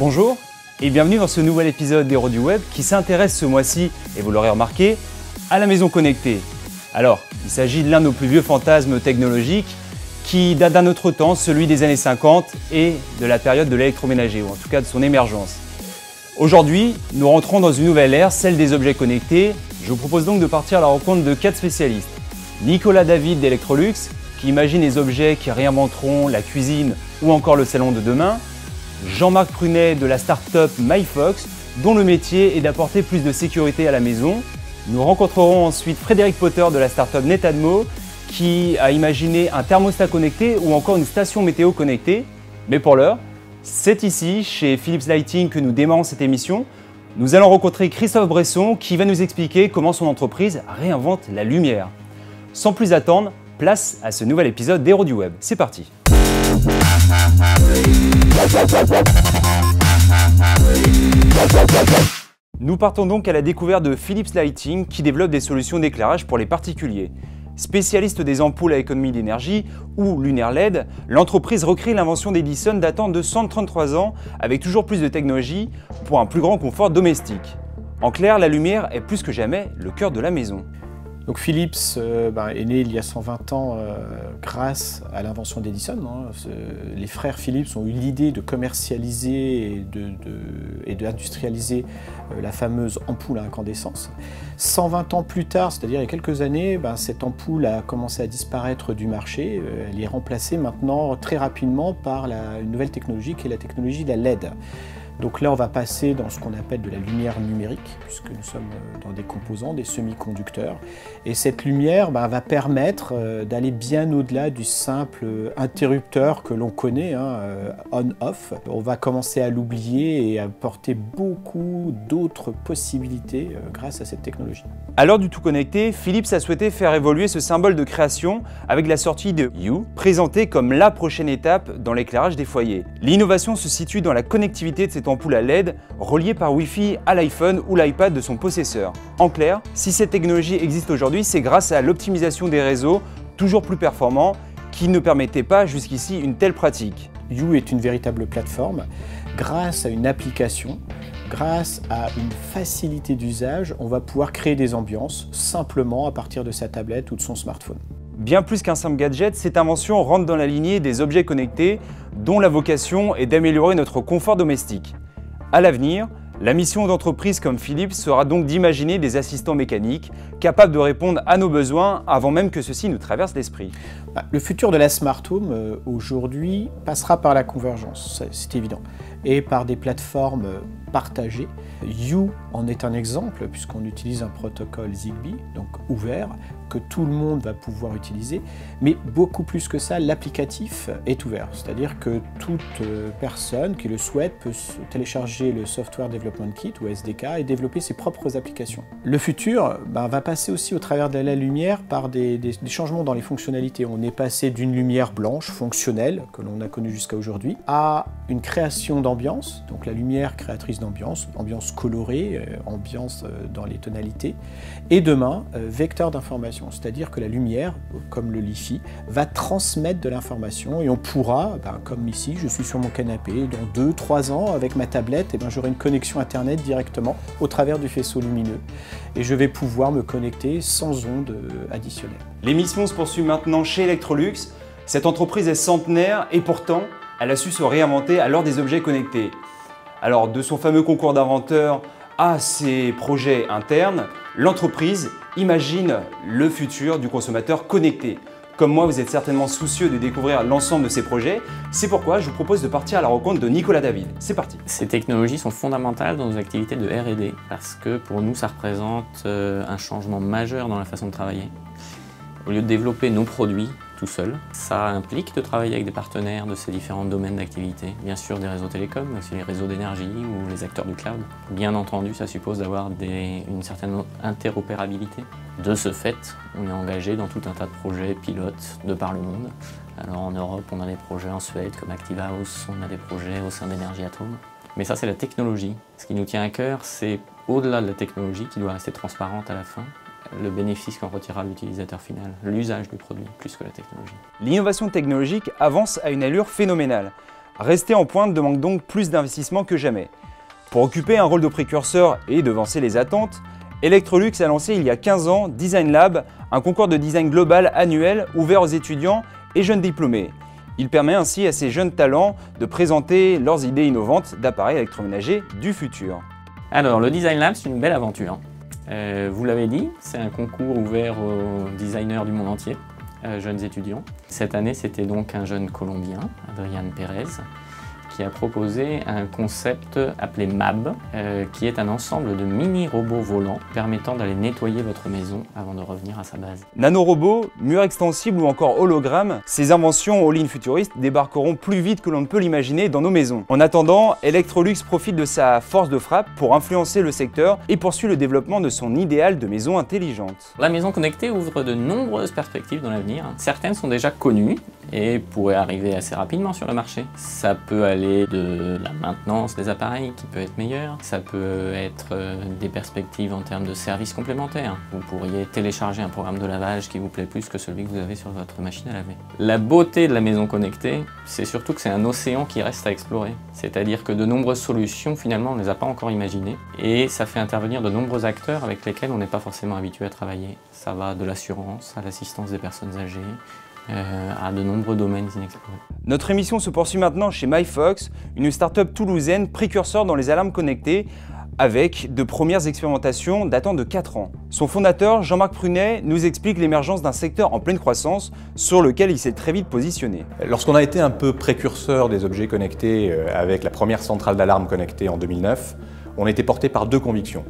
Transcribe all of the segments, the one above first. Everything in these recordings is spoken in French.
Bonjour et bienvenue dans ce nouvel épisode d'Héros du Web qui s'intéresse ce mois-ci, et vous l'aurez remarqué, à la maison connectée. Alors, il s'agit de l'un de nos plus vieux fantasmes technologiques qui date d'un autre temps, celui des années 50 et de la période de l'électroménager, ou en tout cas de son émergence. Aujourd'hui, nous rentrons dans une nouvelle ère, celle des objets connectés. Je vous propose donc de partir à la rencontre de 4 spécialistes. Nicolas David d'Electrolux, qui imagine les objets qui réinventeront la cuisine ou encore le salon de demain. Jean-Marc Prunet de la start-up MyFox, dont le métier est d'apporter plus de sécurité à la maison. Nous rencontrerons ensuite Frédéric Potter de la start-up Netatmo, qui a imaginé un thermostat connecté ou encore une station météo connectée. Mais pour l'heure, c'est ici, chez Philips Lighting, que nous démarrons cette émission. Nous allons rencontrer Christophe Bresson qui va nous expliquer comment son entreprise réinvente la lumière. Sans plus attendre, place à ce nouvel épisode d'Héros du Web. C'est parti. Nous partons donc à la découverte de Philips Lighting qui développe des solutions d'éclairage pour les particuliers. Spécialiste des ampoules à économie d'énergie ou lunaire LED, l'entreprise recrée l'invention d'Edison datant de 133 ans avec toujours plus de technologie pour un plus grand confort domestique. En clair, la lumière est plus que jamais le cœur de la maison. Donc Philips est né il y a 120 ans grâce à l'invention d'Edison. Les frères Philips ont eu l'idée de commercialiser et d'industrialiser la fameuse ampoule à incandescence. 120 ans plus tard, c'est-à-dire il y a quelques années, cette ampoule a commencé à disparaître du marché. Elle est remplacée maintenant très rapidement par une nouvelle technologie qui est la technologie de la LED. Donc là, on va passer dans ce qu'on appelle de la lumière numérique, puisque nous sommes dans des composants, des semi-conducteurs. Et cette lumière va permettre d'aller bien au-delà du simple interrupteur que l'on connaît, on-off. On va commencer à l'oublier et à apporter beaucoup d'autres possibilités grâce à cette technologie. À l'heure du tout connecté, Philips a souhaité faire évoluer ce symbole de création avec la sortie de Hue, présentée comme la prochaine étape dans l'éclairage des foyers. L'innovation se situe dans la connectivité de cette ampoule à LED reliée par Wi-Fi à l'iPhone ou l'iPad de son possesseur. En clair, si cette technologie existe aujourd'hui, c'est grâce à l'optimisation des réseaux toujours plus performants qui ne permettaient pas jusqu'ici une telle pratique. Hue est une véritable plateforme. Grâce à une application, grâce à une facilité d'usage, on va pouvoir créer des ambiances simplement à partir de sa tablette ou de son smartphone. Bien plus qu'un simple gadget, cette invention rentre dans la lignée des objets connectés dont la vocation est d'améliorer notre confort domestique. À l'avenir, la mission d'entreprises comme Philips sera donc d'imaginer des assistants mécaniques capables de répondre à nos besoins avant même que ceux-ci nous traversent l'esprit. Le futur de la Smart Home aujourd'hui passera par la convergence, c'est évident, et par des plateformes partagées. Hue en est un exemple puisqu'on utilise un protocole Zigbee, donc ouvert, que tout le monde va pouvoir utiliser, mais beaucoup plus que ça, l'applicatif est ouvert, c'est-à-dire que toute personne qui le souhaite peut télécharger le Software Development Kit ou SDK et développer ses propres applications. Le futur va passer aussi au travers de la lumière par des changements dans les fonctionnalités. On est passé d'une lumière blanche fonctionnelle, que l'on a connue jusqu'à aujourd'hui, à une création d'ambiance, donc la lumière créatrice d'ambiance, ambiance colorée, ambiance dans les tonalités, et demain, vecteur d'information. C'est-à-dire que la lumière, comme le Li-Fi, va transmettre de l'information et on pourra, comme ici, je suis sur mon canapé, dans 2-3 ans, avec ma tablette, j'aurai une connexion Internet directement au travers du faisceau lumineux et je vais pouvoir me connecter sans ondes additionnelles. L'émission se poursuit maintenant chez Electrolux. Cette entreprise est centenaire et pourtant, elle a su se réinventer à l'heure des objets connectés. Alors, de son fameux concours d'inventeurs à ses projets internes, l'entreprise imagine le futur du consommateur connecté. Comme moi, vous êtes certainement soucieux de découvrir l'ensemble de ces projets. C'est pourquoi je vous propose de partir à la rencontre de Nicolas David. C'est parti. Ces technologies sont fondamentales dans nos activités de R&D parce que pour nous, ça représente un changement majeur dans la façon de travailler. Au lieu de développer nos produits tout seul, ça implique de travailler avec des partenaires de ces différents domaines d'activité. Bien sûr des réseaux télécoms, mais aussi les réseaux d'énergie ou les acteurs du cloud. Bien entendu, ça suppose d'avoir une certaine interopérabilité. De ce fait, on est engagé dans tout un tas de projets pilotes de par le monde. Alors en Europe, on a des projets en Suède comme ActiveHouse, on a des projets au sein d'Energy Atom. Mais ça, c'est la technologie. Ce qui nous tient à cœur, c'est au-delà de la technologie qui doit rester transparente à la fin, le bénéfice qu'en retirera l'utilisateur final, l'usage du produit plus que la technologie. L'innovation technologique avance à une allure phénoménale. Rester en pointe demande donc plus d'investissement que jamais. Pour occuper un rôle de précurseur et devancer les attentes, Electrolux a lancé il y a 15 ans Design Lab, un concours de design global annuel ouvert aux étudiants et jeunes diplômés. Il permet ainsi à ces jeunes talents de présenter leurs idées innovantes d'appareils électroménagers du futur. Alors, le Design Lab, c'est une belle aventure. Vous l'avez dit, c'est un concours ouvert aux designers du monde entier, jeunes étudiants. Cette année, c'était donc un jeune Colombien, Adrian Pérez, qui a proposé un concept appelé MAB, qui est un ensemble de mini-robots volants permettant d'aller nettoyer votre maison avant de revenir à sa base. Nanorobots, murs extensibles ou encore hologrammes, ces inventions all-in futuristes débarqueront plus vite que l'on ne peut l'imaginer dans nos maisons. En attendant, Electrolux profite de sa force de frappe pour influencer le secteur et poursuit le développement de son idéal de maison intelligente. La maison connectée ouvre de nombreuses perspectives dans l'avenir. Certaines sont déjà connues et pourraient arriver assez rapidement sur le marché. Ça peut aller de la maintenance des appareils qui peut être meilleure, ça peut être des perspectives en termes de services complémentaires. Vous pourriez télécharger un programme de lavage qui vous plaît plus que celui que vous avez sur votre machine à laver. La beauté de la maison connectée, c'est surtout que c'est un océan qui reste à explorer. C'est-à-dire que de nombreuses solutions, finalement, on ne les a pas encore imaginées et ça fait intervenir de nombreux acteurs avec lesquels on n'est pas forcément habitué à travailler. Ça va de l'assurance à l'assistance des personnes âgées, à de nombreux domaines inexplorés. Notre émission se poursuit maintenant chez MyFox, une start-up toulousaine précurseur dans les alarmes connectées, avec de premières expérimentations datant de 4 ans. Son fondateur, Jean-Marc Prunet, nous explique l'émergence d'un secteur en pleine croissance sur lequel il s'est très vite positionné. Lorsqu'on a été un peu précurseur des objets connectés avec la première centrale d'alarme connectée en 2009, on était porté par 2 convictions.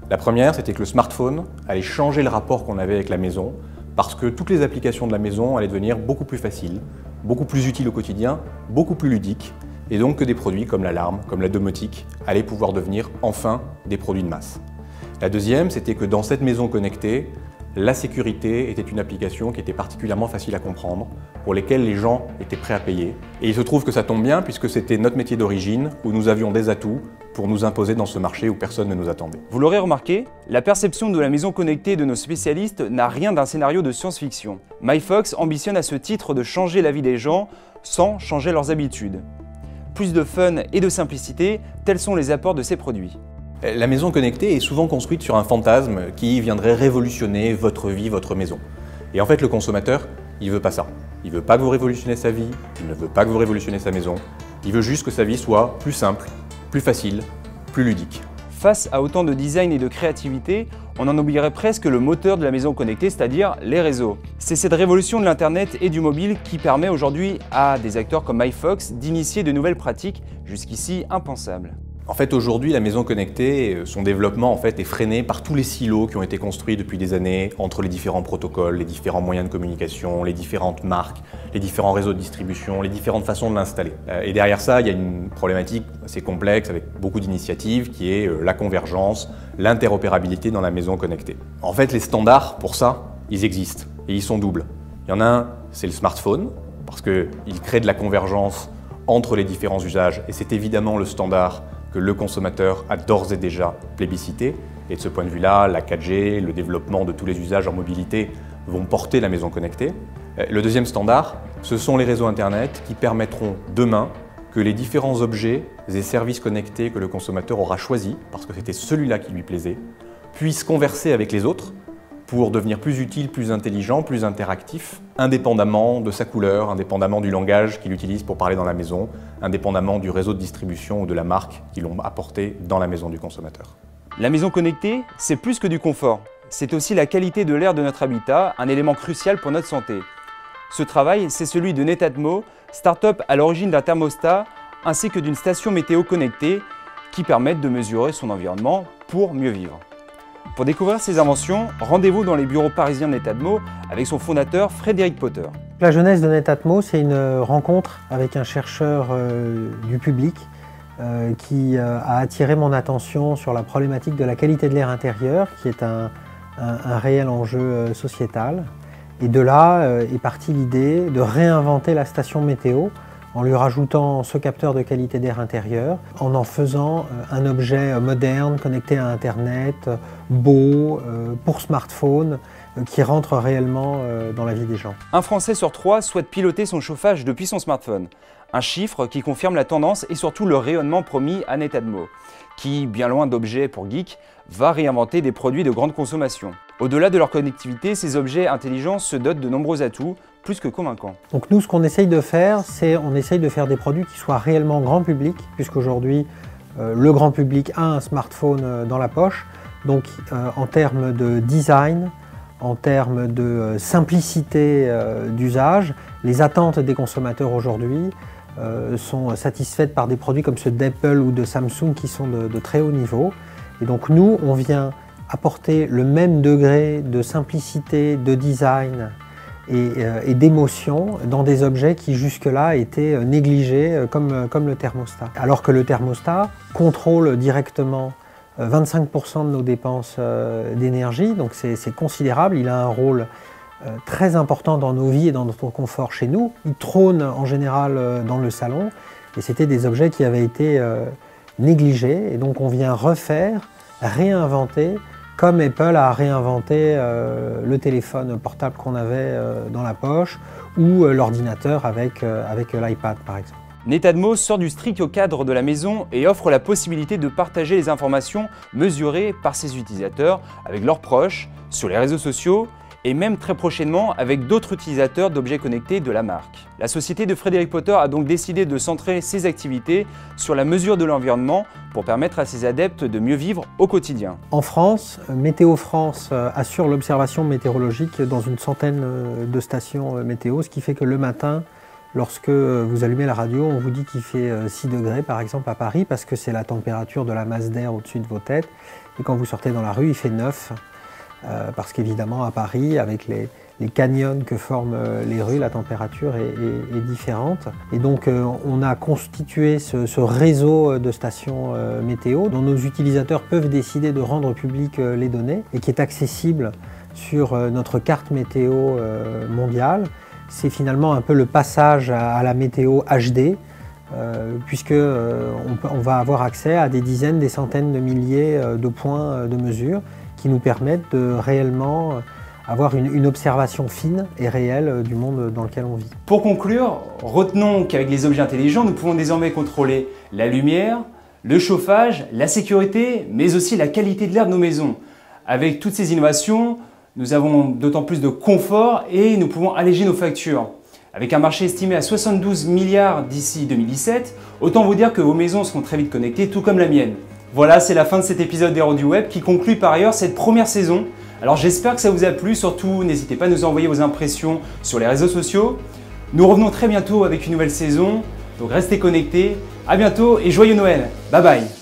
La première, c'était que le smartphone allait changer le rapport qu'on avait avec la maison, parce que toutes les applications de la maison allaient devenir beaucoup plus faciles, beaucoup plus utiles au quotidien, beaucoup plus ludiques, et donc que des produits comme l'alarme, comme la domotique, allaient pouvoir devenir enfin des produits de masse. La deuxième, c'était que dans cette maison connectée, la sécurité était une application qui était particulièrement facile à comprendre, pour lesquelles les gens étaient prêts à payer. Et il se trouve que ça tombe bien puisque c'était notre métier d'origine, où nous avions des atouts pour nous imposer dans ce marché où personne ne nous attendait. Vous l'aurez remarqué, la perception de la maison connectée de nos spécialistes n'a rien d'un scénario de science-fiction. MyFox ambitionne à ce titre de changer la vie des gens sans changer leurs habitudes. Plus de fun et de simplicité, tels sont les apports de ces produits. La maison connectée est souvent construite sur un fantasme qui viendrait révolutionner votre vie, votre maison. Et en fait, le consommateur, il veut pas ça. Il veut pas que vous révolutionnez sa vie, il ne veut pas que vous révolutionnez sa maison. Il veut juste que sa vie soit plus simple, plus facile, plus ludique. Face à autant de design et de créativité, on en oublierait presque le moteur de la maison connectée, c'est-à-dire les réseaux. C'est cette révolution de l'Internet et du mobile qui permet aujourd'hui à des acteurs comme MyFox d'initier de nouvelles pratiques jusqu'ici impensables. En fait, aujourd'hui, la maison connectée, son développement est freiné par tous les silos qui ont été construits depuis des années entre les différents protocoles, les différents moyens de communication, les différentes marques, les différents réseaux de distribution, les différentes façons de l'installer. Et derrière ça, il y a une problématique assez complexe avec beaucoup d'initiatives qui est la convergence, l'interopérabilité dans la maison connectée. En fait, les standards pour ça, ils existent et ils sont doubles. Il y en a un, c'est le smartphone, parce qu'il crée de la convergence entre les différents usages et c'est évidemment le standard que le consommateur a d'ores et déjà plébiscité. Et de ce point de vue-là, la 4G, le développement de tous les usages en mobilité vont porter la maison connectée. Le deuxième standard, ce sont les réseaux Internet qui permettront demain que les différents objets et services connectés que le consommateur aura choisis, parce que c'était celui-là qui lui plaisait, puissent converser avec les autres pour devenir plus utile, plus intelligent, plus interactif, indépendamment de sa couleur, indépendamment du langage qu'il utilise pour parler dans la maison, indépendamment du réseau de distribution ou de la marque qu'ils l'ont apporté dans la maison du consommateur. La maison connectée, c'est plus que du confort. C'est aussi la qualité de l'air de notre habitat, un élément crucial pour notre santé. Ce travail, c'est celui de Netatmo, start-up à l'origine d'un thermostat ainsi que d'une station météo connectée qui permettent de mesurer son environnement pour mieux vivre. Pour découvrir ces inventions, rendez-vous dans les bureaux parisiens de Netatmo avec son fondateur Frédéric Potter. La jeunesse de Netatmo, c'est une rencontre avec un chercheur du public qui a attiré mon attention sur la problématique de la qualité de l'air intérieur, qui est un réel enjeu sociétal. Et de là est partie l'idée de réinventer la station météo en lui rajoutant ce capteur de qualité d'air intérieur, en faisant un objet moderne, connecté à Internet, beau, pour smartphone, qui rentrent réellement dans la vie des gens. Un Français sur 3 souhaite piloter son chauffage depuis son smartphone. Un chiffre qui confirme la tendance et surtout le rayonnement promis à Netatmo, qui, bien loin d'objets pour geeks, va réinventer des produits de grande consommation. Au-delà de leur connectivité, ces objets intelligents se dotent de nombreux atouts, plus que convaincants. Donc nous, ce qu'on essaye de faire, c'est on essaye de faire des produits qui soient réellement grand public, puisqu'aujourd'hui, le grand public a un smartphone dans la poche. Donc en termes de design, en termes de simplicité d'usage, les attentes des consommateurs aujourd'hui sont satisfaites par des produits comme ceux d'Apple ou de Samsung qui sont de très haut niveau. Et donc nous, on vient apporter le même degré de simplicité, de design et d'émotion dans des objets qui jusque-là étaient négligés comme le thermostat. Alors que le thermostat contrôle directement 25% de nos dépenses d'énergie, donc c'est considérable, il a un rôle très important dans nos vies et dans notre confort chez nous. Il trône en général dans le salon et c'était des objets qui avaient été négligés et donc on vient refaire, réinventer, comme Apple a réinventé le téléphone portable qu'on avait dans la poche ou l'ordinateur avec l'iPad par exemple. Netatmo sort du strict cadre de la maison et offre la possibilité de partager les informations mesurées par ses utilisateurs avec leurs proches, sur les réseaux sociaux et même très prochainement avec d'autres utilisateurs d'objets connectés de la marque. La société de Frédéric Potter a donc décidé de centrer ses activités sur la mesure de l'environnement pour permettre à ses adeptes de mieux vivre au quotidien. En France, Météo France assure l'observation météorologique dans une centaine de stations météo, ce qui fait que le matin, lorsque vous allumez la radio, on vous dit qu'il fait 6 degrés par exemple à Paris parce que c'est la température de la masse d'air au-dessus de vos têtes. Et quand vous sortez dans la rue, il fait 9 parce qu'évidemment à Paris, avec les canyons que forment les rues, la température est différente. Et donc on a constitué ce réseau de stations météo dont nos utilisateurs peuvent décider de rendre public les données et qui est accessible sur notre carte météo mondiale. C'est finalement un peu le passage à la météo HD, puisqu'on va avoir accès à des dizaines, des centaines de milliers de points de mesure qui nous permettent de réellement avoir une observation fine et réelle du monde dans lequel on vit. Pour conclure, retenons qu'avec les objets intelligents, nous pouvons désormais contrôler la lumière, le chauffage, la sécurité, mais aussi la qualité de l'air de nos maisons. Avec toutes ces innovations, nous avons d'autant plus de confort et nous pouvons alléger nos factures. Avec un marché estimé à 72 milliards d'ici 2017, autant vous dire que vos maisons seront très vite connectées, tout comme la mienne. Voilà, c'est la fin de cet épisode d'Héros du Web qui conclut par ailleurs cette première saison. Alors j'espère que ça vous a plu, surtout n'hésitez pas à nous envoyer vos impressions sur les réseaux sociaux. Nous revenons très bientôt avec une nouvelle saison, donc restez connectés. À bientôt et joyeux Noël. Bye bye.